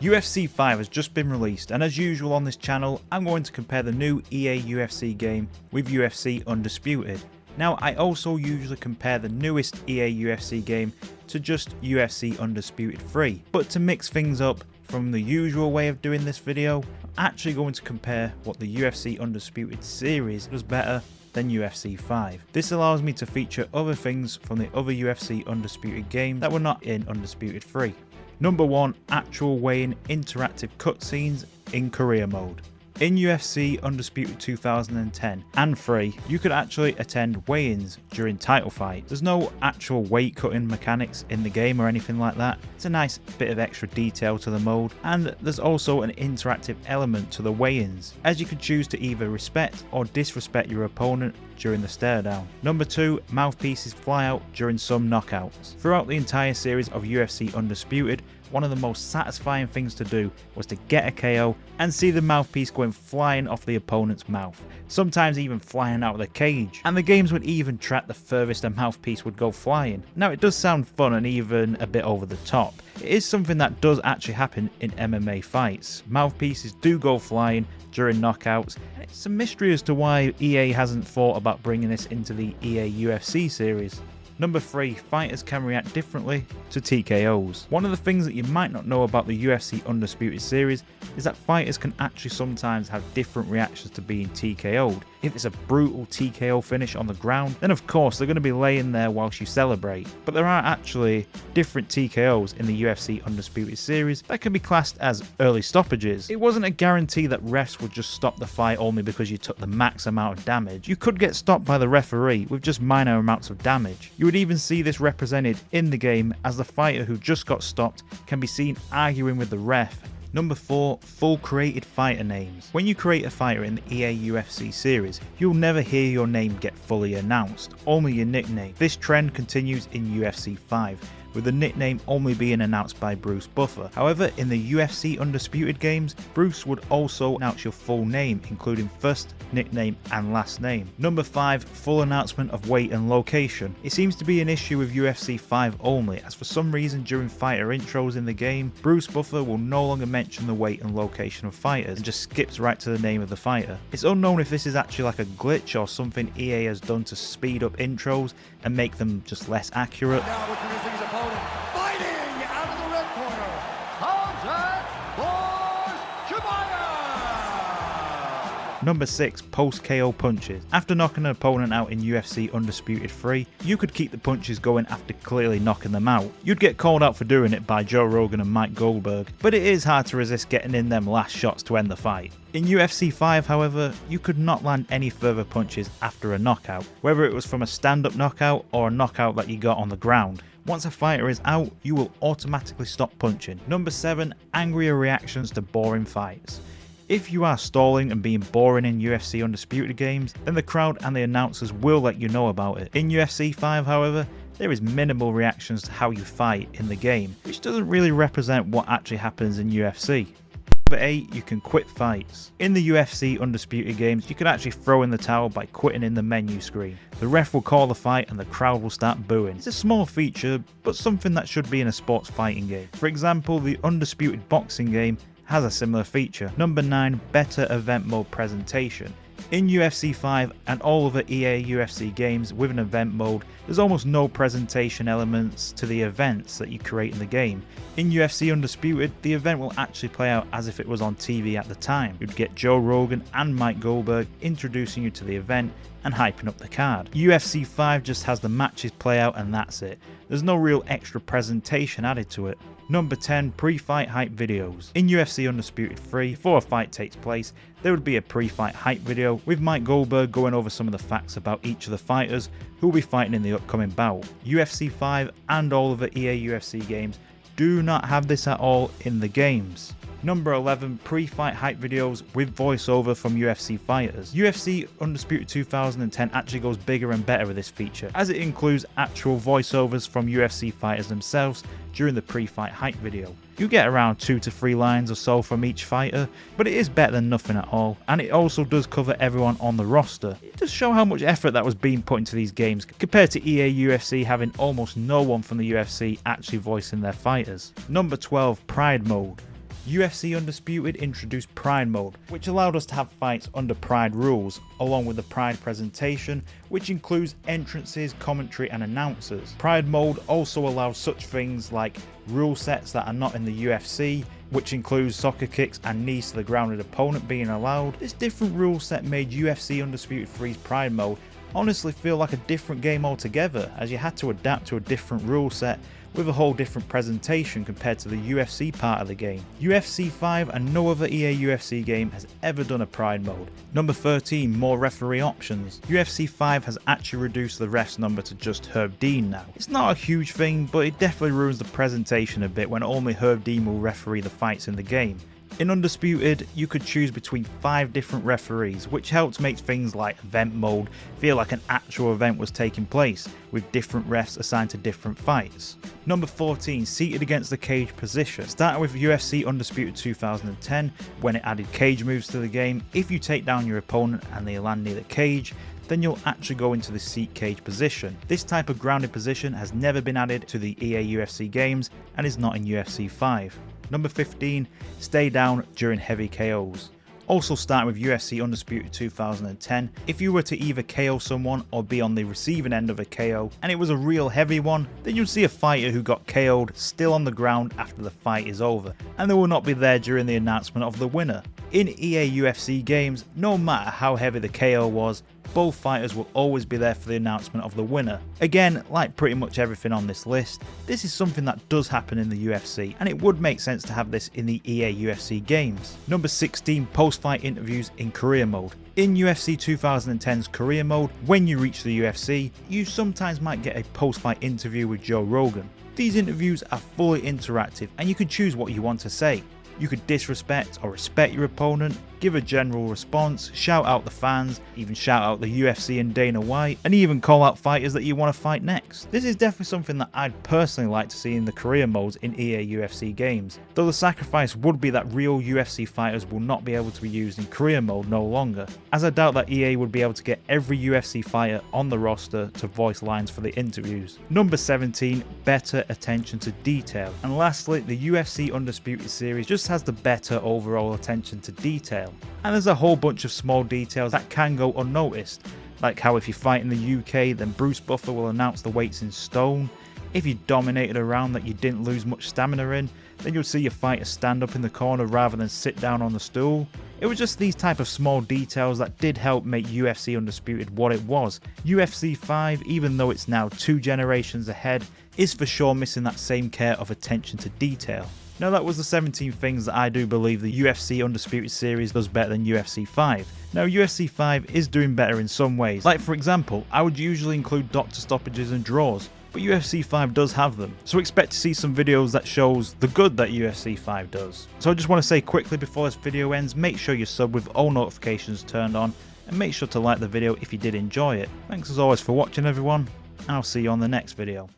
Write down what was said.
UFC 5 has just been released, and as usual on this channel, I'm going to compare the new EA UFC game with UFC Undisputed. Now, I also usually compare the newest EA UFC game to just UFC Undisputed 3, but to mix things up from the usual way of doing this video, I'm actually going to compare what the UFC Undisputed series does better than UFC 5. This allows me to feature other things from the other UFC Undisputed game that were not in Undisputed 3. Number 1, actual weigh-in interactive cutscenes in career mode. In UFC Undisputed 2010 and 3, you could actually attend weigh-ins during title fights. There's no actual weight cutting mechanics in the game or anything like that. It's a nice bit of extra detail to the mode, and there's also an interactive element to the weigh-ins, as you could choose to either respect or disrespect your opponent during the stare down. Number 2, mouthpieces fly out during some knockouts. Throughout the entire series of UFC Undisputed, one of the most satisfying things to do was to get a KO and see the mouthpiece going flying off the opponent's mouth, sometimes even flying out of the cage, and the games would even track the furthest a mouthpiece would go flying. Now, it does sound fun and even a bit over the top. It is something that does actually happen in MMA fights. Mouthpieces do go flying during knockouts, and it's a mystery as to why EA hasn't thought about bringing this into the EA UFC series. Number 3, fighters can react differently to TKOs. One of the things that you might not know about the UFC Undisputed series is that fighters can actually sometimes have different reactions to being TKO'd. If it's a brutal TKO finish on the ground, then of course they're going to be laying there whilst you celebrate. But there are actually different TKOs in the UFC Undisputed series that can be classed as early stoppages. It wasn't a guarantee that refs would just stop the fight only because you took the max amount of damage. You could get stopped by the referee with just minor amounts of damage. You would even see this represented in the game, as the fighter who just got stopped can be seen arguing with the ref. Number 4, full created fighter names. When you create a fighter in the EA UFC series, you'll never hear your name get fully announced, only your nickname. This trend continues in UFC 5, with the nickname only being announced by Bruce Buffer. However, in the UFC Undisputed games, Bruce would also announce your full name, including first, nickname and last name. Number 5, full announcement of weight and location. It seems to be an issue with UFC 5 only, as for some reason during fighter intros in the game, Bruce Buffer will no longer mention the weight and location of fighters and just skips right to the name of the fighter. It's unknown if this is actually like a glitch or something EA has done to speed up intros and make them just less accurate. Now introducing his opponent, fighting out of the red corner, Number 6, post KO punches. After knocking an opponent out in UFC Undisputed 3, you could keep the punches going after clearly knocking them out. You'd get called out for doing it by Joe Rogan and Mike Goldberg, but it is hard to resist getting in them last shots to end the fight. In UFC 5, however, you could not land any further punches after a knockout, whether it was from a stand-up knockout or a knockout that you got on the ground. Once a fighter is out, you will automatically stop punching. Number 7, angrier reactions to boring fights. If you are stalling and being boring in UFC Undisputed games, then the crowd and the announcers will let you know about it. In UFC 5, however, there is minimal reactions to how you fight in the game, which doesn't really represent what actually happens in UFC. Number 8, you can quit fights. In the UFC Undisputed games, you can actually throw in the towel by quitting in the menu screen. The ref will call the fight and the crowd will start booing. It's a small feature, but something that should be in a sports fighting game. For example, the Undisputed boxing game has a similar feature. Number 9, better event mode presentation. In UFC 5 and all other EA UFC games with an event mode, there's almost no presentation elements to the events that you create in the game. In UFC Undisputed, the event will actually play out as if it was on TV at the time. You'd get Joe Rogan and Mike Goldberg introducing you to the event and hyping up the card. UFC 5 just has the matches play out and that's it. There's no real extra presentation added to it. Number 10, pre-fight hype videos. In UFC Undisputed 3, before a fight takes place, there would be a pre-fight hype video with Mike Goldberg going over some of the facts about each of the fighters who will be fighting in the upcoming bout. UFC 5 and all of the EA UFC games do not have this at all in the games. Number 11, pre-fight hype videos with voiceover from UFC fighters. UFC Undisputed 2010 actually goes bigger and better with this feature, as it includes actual voiceovers from UFC fighters themselves during the pre-fight hype video. You get around 2 to 3 lines or so from each fighter, but it is better than nothing at all, and it also does cover everyone on the roster. It does show how much effort that was being put into these games, compared to EA UFC having almost no one from the UFC actually voicing their fighters. Number 12, Pride Mode. UFC Undisputed introduced Pride Mode, which allowed us to have fights under Pride rules, along with the Pride presentation, which includes entrances, commentary and announcers. Pride Mode also allows such things like rule sets that are not in the UFC, which includes soccer kicks and knees to the grounded opponent being allowed. This different rule set made UFC Undisputed 3's Pride Mode honestly feel like a different game altogether, as you had to adapt to a different rule set with a whole different presentation compared to the UFC part of the game. UFC 5 and no other EA UFC game has ever done a Pride Mode. Number 13, more referee options. UFC 5 has actually reduced the refs number to just Herb Dean now. It's not a huge thing, but it definitely ruins the presentation a bit when only Herb Dean will referee the fights in the game. In Undisputed, you could choose between 5 different referees, which helped make things like event mode feel like an actual event was taking place, with different refs assigned to different fights. Number 14, seated against the cage position. Starting with UFC Undisputed 2010, when it added cage moves to the game. If you take down your opponent and they land near the cage, then you'll actually go into the seat cage position. This type of grounded position has never been added to the EA UFC games and is not in UFC 5. Number 15, stay down during heavy KOs. Also starting with UFC Undisputed 2010, if you were to either KO someone or be on the receiving end of a KO and it was a real heavy one, then you'd see a fighter who got KO'd still on the ground after the fight is over, and they will not be there during the announcement of the winner. In EA UFC games, no matter how heavy the KO was, both fighters will always be there for the announcement of the winner. Again, like pretty much everything on this list, this is something that does happen in the UFC, and it would make sense to have this in the EA UFC games. Number 16, post-fight interviews in career mode. In UFC 2010's career mode, when you reach the UFC, you sometimes might get a post-fight interview with Joe Rogan. These interviews are fully interactive and you can choose what you want to say. You could disrespect or respect your opponent, give a general response, shout out the fans, even shout out the UFC and Dana White, and even call out fighters that you want to fight next. This is definitely something that I'd personally like to see in the career modes in EA UFC games, though the sacrifice would be that real UFC fighters will not be able to be used in career mode no longer, as I doubt that EA would be able to get every UFC fighter on the roster to voice lines for the interviews. Number 17, better attention to detail. And lastly, the UFC Undisputed series just has the better overall attention to detail. And there's a whole bunch of small details that can go unnoticed, like how if you fight in the UK, then Bruce Buffer will announce the weights in stone. If you dominated a round that you didn't lose much stamina in, then you'll see your fighter stand up in the corner rather than sit down on the stool. It was just these type of small details that did help make UFC Undisputed what it was. UFC 5, even though it's now 2 generations ahead, is for sure missing that same care of attention to detail. Now that was the 17 things that I do believe the UFC Undisputed series does better than UFC 5. Now UFC 5 is doing better in some ways, like for example, I would usually include doctor stoppages and draws, but UFC 5 does have them, so expect to see some videos that shows the good that UFC 5 does. So I just want to say quickly before this video ends, make sure you sub with all notifications turned on, and make sure to like the video if you did enjoy it. Thanks as always for watching everyone, and I'll see you on the next video.